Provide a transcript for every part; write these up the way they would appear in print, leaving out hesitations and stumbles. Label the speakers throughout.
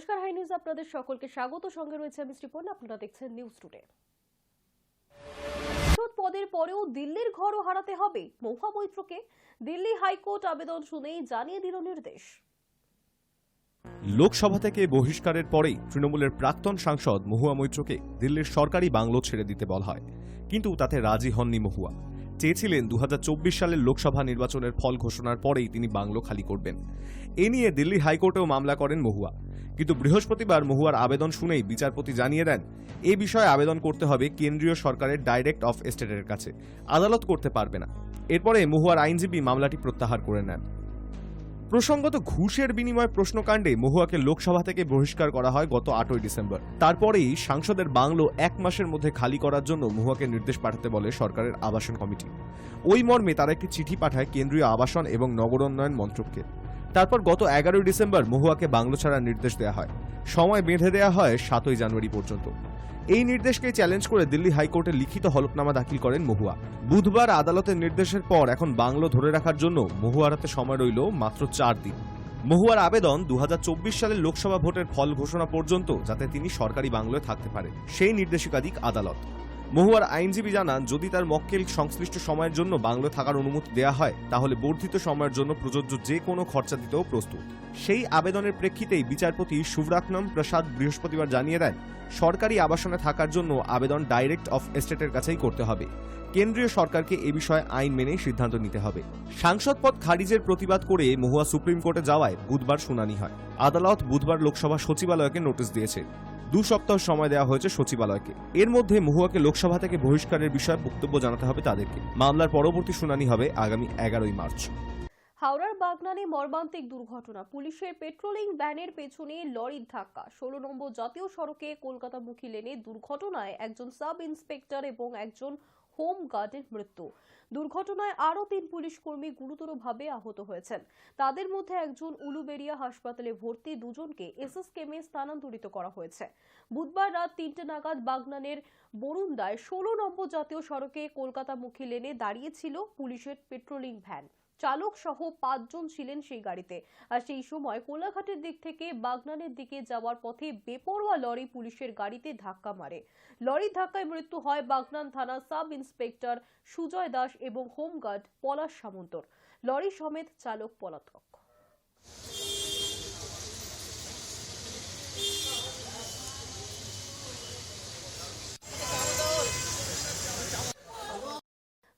Speaker 1: নমস্কার, high news আপনাদের সকলকে স্বাগত। সঙ্গে রয়েছে আমি শ্রীপর্ণা। আপনারা দেখছেন নিউজ টুডে। পদের পরেও দিল্লির ঘরও হারাতে হবে মহুয়া মৈত্রকে। দিল্লি হাইকোর্ট আবেদন শুনেই জানিয়ে দিল নির্দেশ।
Speaker 2: লোকসভা থেকে বহিষ্কারের পরেই তৃণমূলের প্রাক্তন সাংসদ মহুয়া মৈত্রকে দিল্লির সরকারি বাংলো ছেড়ে দিতে বলা হয়, কিন্তু তাতে রাজি হননি মহুয়া। চেয়েছিলেন 2024 সালের লোকসভা নির্বাচনের ফল ঘোষণার পরেই তিনি বাংলো খালি করবেন। এ নিয়ে দিল্লি হাইকোর্টেও মামলা করেন মহুয়া, কিন্তু বৃহস্পতিবার মহুয়ার আবেদন শুনেই বিচারপতি জানিয়ে দেন এ বিষয়ে আবেদন করতে হবে কেন্দ্রীয় সরকারের ডাইরেক্ট অফ এস্টেটের কাছে, আদালত করতে পারবে না। এরপরে মহুয়ার আইনজীবী মামলাটি প্রত্যাহার করে নেন। প্রসঙ্গত ঘুষের বিনিময় প্রশ্নকাণ্ডে মহুয়াকে লোকসভা থেকে বহিষ্কার করা হয় গত 8ই ডিসেম্বর। তারপরেই সাংসদের বাংলো 1 মাসের মধ্যে খালি করার জন্য মহুয়াকে নির্দেশ পাঠাতে বলে সরকারের আবাসন কমিটি। ওই মর্মে তারা একটি চিঠি পাঠায় কেন্দ্রীয় আবাসন এবং নগরোন্নয়ন মন্ত্রককে। তারপর গত 11ই ডিসেম্বর মহুয়াকে বাংলো ছাড়ার নির্দেশ দেওয়া হয়। সময় বেঁধে দেওয়া হয় 7ই জানুয়ারি পর্যন্ত। এই নির্দেশকে চ্যালেঞ্জ করে দিল্লি হাইকোর্টে লিখিত হলফনামা দাখিল করেন মহুয়া। বুধবার আদালতের নির্দেশের পর এখন বাংলো ধরে রাখার জন্য মহুয়ার হাতে সময় রইল মাত্র 4 দিন। মহুয়ার আবেদন 2024 সালের লোকসভা ভোটের ফল ঘোষণা পর্যন্ত যাতে তিনি সরকারি বাংলোয় থাকতে পারে সেই নির্দেশিকা দিক আদালত। মহুয়ার আইনজীবী জানান, যদি তার মক্কেল সংশ্লিষ্ট সময়ের জন্য বাংলোয় থাকার অনুমতি দেওয়া হয় তাহলে বর্ধিত সময়ের জন্য প্রযোজ্য যে কোনো খরচা দিতেও প্রস্তুত। সেই আবেদনের প্রেক্ষিতেই বিচারপতি সুব্রাকনম প্রসাদ বৃহস্পতিবার জানিয়ে দেন, সরকারি আবাসনে থাকার জন্য আবেদন ডাইরেক্ট অফ এস্টেটের কাছেই করতে হবে। কেন্দ্রীয় সরকারকে এ বিষয়ে আইন মেনেই সিদ্ধান্ত নিতে হবে। সাংসদ পদ খারিজের প্রতিবাদ করে মহুয়া সুপ্রিম কোর্টে যাওয়ায় বুধবার শুনানি হয়। আদালত বুধবার লোকসভা সচিবালয়কে নোটিশ দিয়েছে। 2 সপ্তাহ সময় দেওয়া হয়েছে সচিবালয়কে। এর মধ্যে মহুয়াকে লোকসভা থেকে বহিষ্কারের বিষয়ে বক্তব্য জানাতে হবে তাদেরকে। মামলার পরবর্তী শুনানি হবে আগামী 11ই মার্চ।
Speaker 1: হাওড়ার বাগনানে মর্মান্তিক দুর্ঘটনা। পুলিশের পেট্রোলিং ভ্যানের পেছনে লরির ধাক্কা। 16 নম্বর জাতীয় সড়কে কলকাতামুখী লেনে দুর্ঘটনায় একজন সাব ইন্সপেক্টর এবং একজন হোম গার্ডের মৃত্যু। দুর্ঘটনায় আরও 3 পুলিশ কর্মী গুরুতরভাবে আহত হয়েছেন। তাদের মধ্যে একজন উলুবেড়িয়া হাসপাতালে ভর্তি, 2জনকে এসএসকেএমে স্থানান্তরিত করা হয়েছে। বুধবার রাত 3টে নাগাদ বাগনানের বরুন্দায় 16 নম্বর জাতীয় সড়কে কলকাতামুখী লেনে দাঁড়িয়েছিল পুলিশের পেট্রোলিং ভ্যান। চালক সহ 5 জন ছিলেন সেই গাড়িতে। আর সেই সময় কোলাঘাটের দিক থেকে বাগনানের দিকে যাওয়ার পথে বেপরোয়া লরি পুলিশের গাড়িতে ধাক্কা মারে। লরির ধাক্কায় মৃত্যু হয় বাগনান থানার সাব ইন্সপেক্টর সুজয় দাস এবং হোমগার্ড পলাশ সামন্তর। লরি সমেত চালক পলাতক।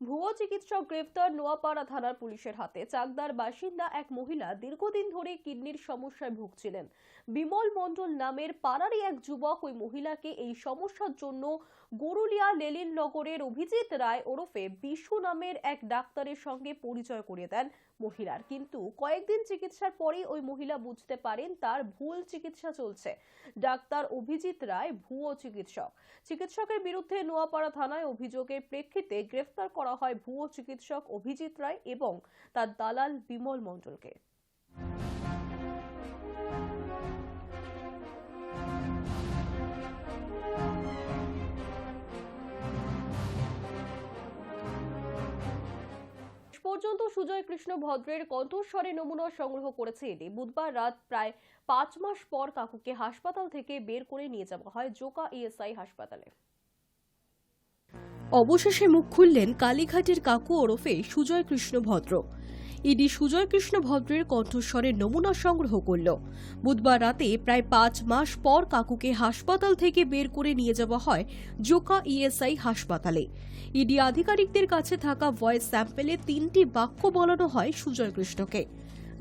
Speaker 1: ভুয়ো চিকিৎসক গ্রেফতার নোয়াপাড়া থানার পুলিশের হাতে। চাকদার বাসিন্দা এক মহিলা দীর্ঘদিন ধরে কিডনির সমস্যায় ভুগছিলেন। বিমল মণ্ডল নামের পাড়ারই এক যুবক ওই মহিলাকে এই সমস্যার জন্য গরুলিয়া লেলিননগরের অভিজিৎ রায় ওরফে বিশু নামের এক ডাক্তারের সঙ্গে পরিচয় করিয়ে দেন মহিলার। কিন্তু কয়েকদিন চিকিৎসার পরেই ওই মহিলা বুঝতে পারেন তার ভুল চিকিৎসা চলছে। ডাক্তার অভিজিৎ রায় ভুয়ো চিকিৎসকের বিরুদ্ধে নোয়াপাড়া থানায় অভিযোগের প্রেক্ষিতে গ্রেফতার করা হয় ভুয়ো চিকিৎসক অভিজিৎ রায় এবং তার দালাল বিমল মণ্ডলকে। পর্যন্ত সুজয় কৃষ্ণ ভদ্রের কণ্ঠস্বরে নমুনা সংগ্রহ করেছে ইডি। বুধবার রাত প্রায় 5 মাস পর কাকুকে হাসপাতাল থেকে বের করে নিয়ে যাওয়া হয় জোকা ইএসআই হাসপাতালে। অবশেষে মুখ খুললেন কালীঘাটের কাকু ওরফে সুজয় কৃষ্ণ ভদ্র। ইডি সুজয় কৃষ্ণ ভদ্রের কণ্ঠস্বরের নমুনা সংগ্রহ করল। বুধবার রাতে প্রায় 5 মাস পর কাকুকে হাসপাতাল থেকে বের করে নিয়ে যাওয়া হয় জোকা ইএসআই হাসপাতালে। ইডি আধিকারিকদের কাছে থাকা ভয়েস স্যাম্পেলে 3টি বাক্য বলানো হয় সুজয় কৃষ্ণকে।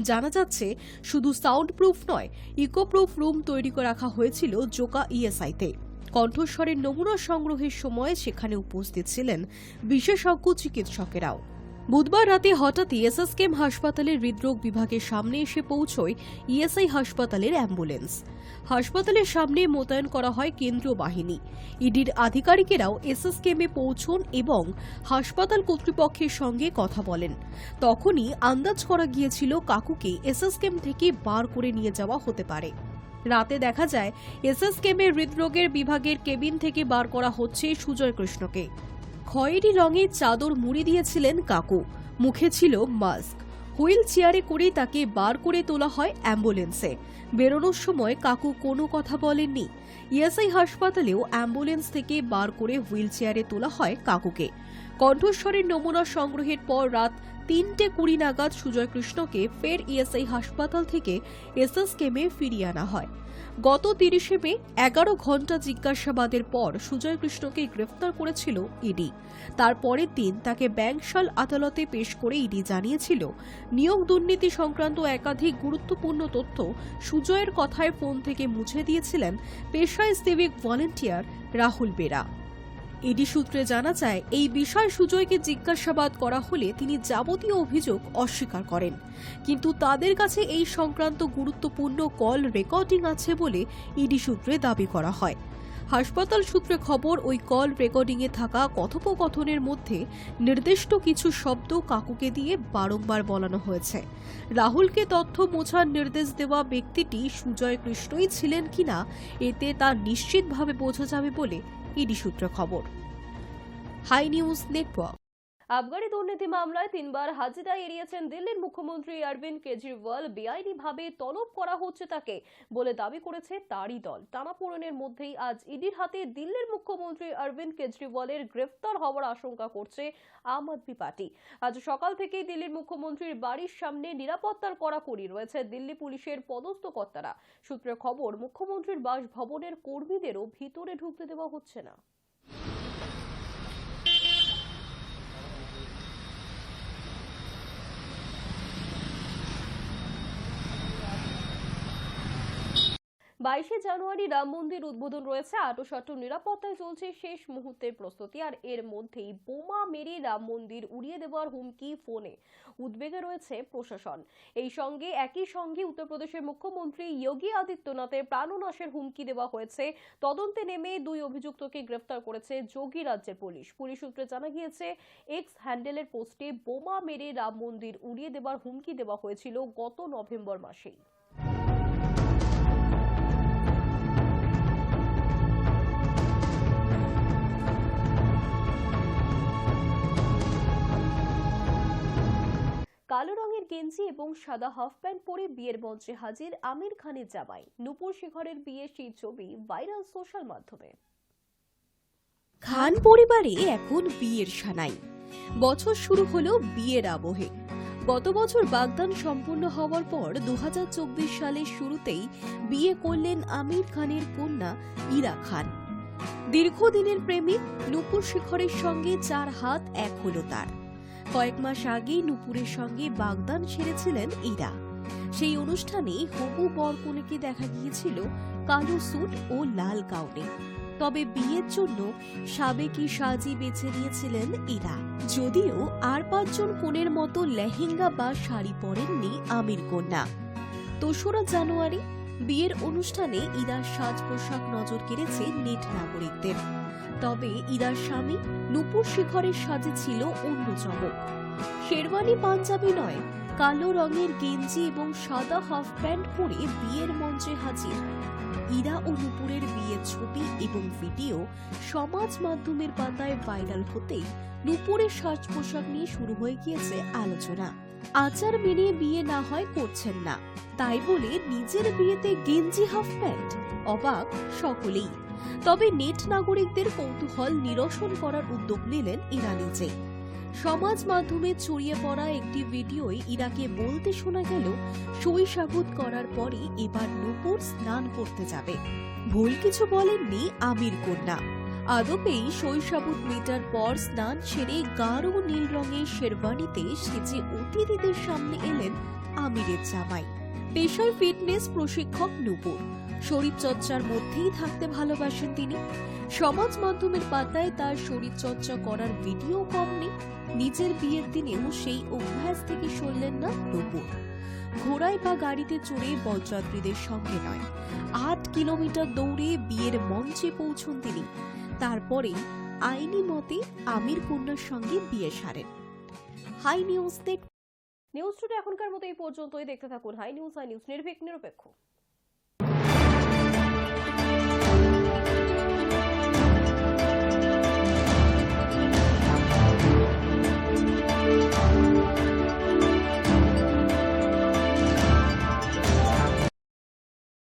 Speaker 1: জানা যাচ্ছে, শুধু সাউন্ড প্রুফ নয়, ইকো প্রুফ রুম তৈরি করে রাখা হয়েছিল জোকা ইএসআইতে। কণ্ঠস্বরের নমুনা সংগ্রহের সময় সেখানে উপস্থিত ছিলেন বিশেষজ্ঞ চিকিৎসকেরাও। বুধবার রাতে হঠাৎই এসএসকেএম হাসপাতালের হৃদরোগ বিভাগের সামনে এসে পৌঁছয় ইএসআই হাসপাতালের অ্যাম্বুলেন্স। হাসপাতালের সামনে মোতায়েন করা হয় কেন্দ্রীয় বাহিনী। ইডির আধিকারিকেরাও এসএসকেএমে পৌঁছন এবং হাসপাতাল কর্তৃপক্ষের সঙ্গে কথা বলেন। তখনই আন্দাজ করা গিয়েছিল কাকুকে এসএসকেএম থেকে বার করে নিয়ে যাওয়া হতে পারে। রাতে দেখা যায় এসএসকেএমের হৃদরোগের বিভাগের কেবিন থেকে বার করা হচ্ছে সুজয় কৃষ্ণকে। খয়েরি রঙের চাদর মুড়ি দিয়েছিলেন কাকু, মুখে ছিল মাস্ক। হুইল চেয়ারে করে তাকে বার করে তোলা হয় অ্যাম্বুলেন্সে। বেরোনোর সময় কাকু কোনো কথা বলেননি। ইএসআই হাসপাতালেও অ্যাম্বুলেন্স থেকে বার করে হুইল চেয়ারে তোলা হয় কাকুকে। কণ্ঠস্বরের নমুনা সংগ্রহের পর রাত 3:20 নাগাদ সুজয় কৃষ্ণকে ফের ইএসআই হাসপাতাল থেকে এসএসকেএমে ফিরিয়ে আনা হয়। গত 30 মে 11 ঘণ্টা জিজ্ঞাসাবাদের পর সুজয় কৃষ্ণকে গ্রেফতার করেছিল ইডি। তারপরের দিন তাকে ব্যাংশাল আদালতে পেশ করে ইডি জানিয়েছিল, নিয়োগ দুর্নীতি সংক্রান্ত একাধিক গুরুত্বপূর্ণ তথ্য সুজয়ের কথায় ফোন থেকে মুছে দিয়েছিলেন পেশায় civic volunteer Rahul Bera. ED সূত্রে জানা যায়, এই বিষয়ে সুজয়কে জিজ্ঞাসাবাদ করা হলে তিনি যাবতীয় অভিযোগ অস্বীকার করেন, কিন্তু তাদের কাছে এই সংক্রান্ত গুরুত্বপূর্ণ কল রেকর্ডিং আছে বলে ইডি সূত্রে দাবি করা হয়। হাসপাতাল সূত্রে খবর, ওই কল রেকর্ডিংয়ে থাকা কথোপকথনের মধ্যে নির্দিষ্ট কিছু শব্দ কাকুকে দিয়ে বারংবার বলানো হয়েছে। রাহুলকে তথ্য মোছার নির্দেশ দেওয়া ব্যক্তিটি সুজয় কৃষ্ণই ছিলেন কিনা এতে তা নিশ্চিতভাবে বোঝা যাবে বলে ইডি সূত্রে খবর। High news network.
Speaker 3: আবগারি দুর্নীতি মামলায় 3 বার হাজিরা এড়িয়েছেন দিল্লির মুখ্যমন্ত্রী অরবিন্দ কেজরিওয়াল। বেআইনিভাবে তলব করা হচ্ছে তাকে বলে দাবি করেছে তারই দল। টানাপোড়েনের মধ্যেই আজ ইডির হাতে দিল্লির মুখ্যমন্ত্রী অরবিন্দ কেজরিওয়ালের গ্রেফতার হওয়ার আশঙ্কা করছে আম আদমি পার্টি। আজ সকাল থেকেই দিল্লির মুখ্যমন্ত্রীর বাড়ির সামনে নিরাপত্তার কড়াকড়ি রয়েছে দিল্লি পুলিশের পদস্থ কর্তারা। সূত্রে খবর, মুখ্যমন্ত্রীর বাসভবনের কর্মীদেরও ভিতরে ঢুকতে দেওয়া হচ্ছে না। বাইশে জানুয়ারি রাম মন্দির উদ্বোধন রয়েছে। আটোসাটো নিরাপত্তায় চলছে শেষ মুহূর্তের প্রস্তুতি। আর এর মধ্যেই বোমা মেরে রাম মন্দির উড়িয়ে দেওয়ার হুমকি ফোনে। উদ্বেগে রয়েছে প্রশাসন। একই সঙ্গে উত্তরপ্রদেশের মুখ্যমন্ত্রী যোগী আদিত্যনাথের প্রাণনাশের হুমকি দেওয়া হয়েছে। তদন্তে নেমে 2 অভিযুক্তকে গ্রেফতার করেছে যোগী রাজ্যের পুলিশ। পুলিশ সূত্রে জানা গিয়েছে, এক্স হ্যান্ডেলের পোস্টে বোমা মেরে রাম মন্দির উড়িয়ে দেওয়ার হুমকি দেওয়া হয়েছিল গত নভেম্বর মাসেই। কালো রঙের গেঞ্জি এবং সাদা হাফ প্যান্ট পরে বিয়ের মঞ্চে হাজির আমির খানের জামাই। নূপুর শিখরের বিয়ে, সেই ছবি ভাইরাল সোশ্যাল মাধ্যমে।
Speaker 1: খান পরিবারে এখন বিয়ের সানাই। বছর শুরু হলো বিয়ের আবহে। গত বছর বাগদান সম্পূর্ণ হওয়ার পর 2024 সালের শুরুতেই বিয়ে করলেন আমির খানের কন্যা ইরা খান। দীর্ঘদিনের প্রেমিক নূপুর শিখরের সঙ্গে 4 হাত এক হলো তার। কয়েক মাস আগেই নূপুরের সঙ্গে বাগদান সেরেছিলেন ইরা। সেই অনুষ্ঠানে হবু বরকনেকে দেখা গিয়েছিল কালো স্যুট ও লাল গাউনে। তবে বিয়ের জন্য সাবেকি সাজি বেছে নিয়েছিলেন ইরা। যদিও আর 5 জন কনের মতো লেহেঙ্গা বা শাড়ি পরেননি আমির কন্যা। 2রা জানুয়ারি বিয়ের অনুষ্ঠানে ইরার সাজ পোশাক নজর কেড়েছে নেট নাগরিকদের। তবে ইরার স্বামী নূপুর শিখরের সাজে ছিল অন্য চমক। শেরওয়ানি পাঞ্জাবি নয়, কালো রঙের গেঞ্জি এবং সাদা হাফ প্যান্ট পরে বিয়ের মঞ্চে হাজির। ইরা ও নূপুরের বিয়ের ছবি এবং ভিডিও সমাজ মাধ্যমের পাতায় ভাইরাল হতেই নূপুরের সাজ পোশাক নিয়ে শুরু হয়ে গিয়েছে আলোচনা। আচার মেনে বিয়ে না হয় করছেন না, তাই বলে নিজের বিয়েতে গেঞ্জি হাফ প্যান্ট? অবাক সকলেই। তবে নেট নাগরিকদের কৌতূহল নিরসন করার উদ্যোগ নিলেন ইরা নিজে। সমাজ মাধ্যমে ছড়িয়ে পড়া একটি ভিডিওয় ইরাকে বলতে শোনা গেল, সই সাবুত করার পরে এবার নূপুর স্নান করতে যাবে। ভুল কিছু বলেননি আমির কন্যা। আদপেই সই সাবুত মেটার পর স্নান সেরে গাঢ় নীল রঙের শেরওয়ানিতে সেজে অতিথিদের সামনে এলেন আমিরের জামাই। পেশায় ফিটনেস প্রশিক্ষক নূপুর। শরীরচর্চার মধ্যেই থাকতে ভালোবাসেন তিনি। সমাজ মাধ্যমের পাতায় তার শরীরচর্চা করার ভিডিও কম নেই। নিজের বিয়ের দিনেও সেই অভ্যাস থেকে সরলেন না নূপুর। ঘোড়ায় বা গাড়িতে চড়ে বরযাত্রীদের সঙ্গে নয়, 8 কিলোমিটার দৌড়ে বিয়ের মঞ্চে পৌঁছন তিনি। তারপরে আইনি মতে আমির কন্যার সঙ্গে বিয়ে সারেন। হাই নিউজ
Speaker 3: নিউজ টুডে এখনকার মতো এই পর্যন্তই। দেখতে থাকুন হাই নিউজ নির্ভীক নিরপেক্ষ।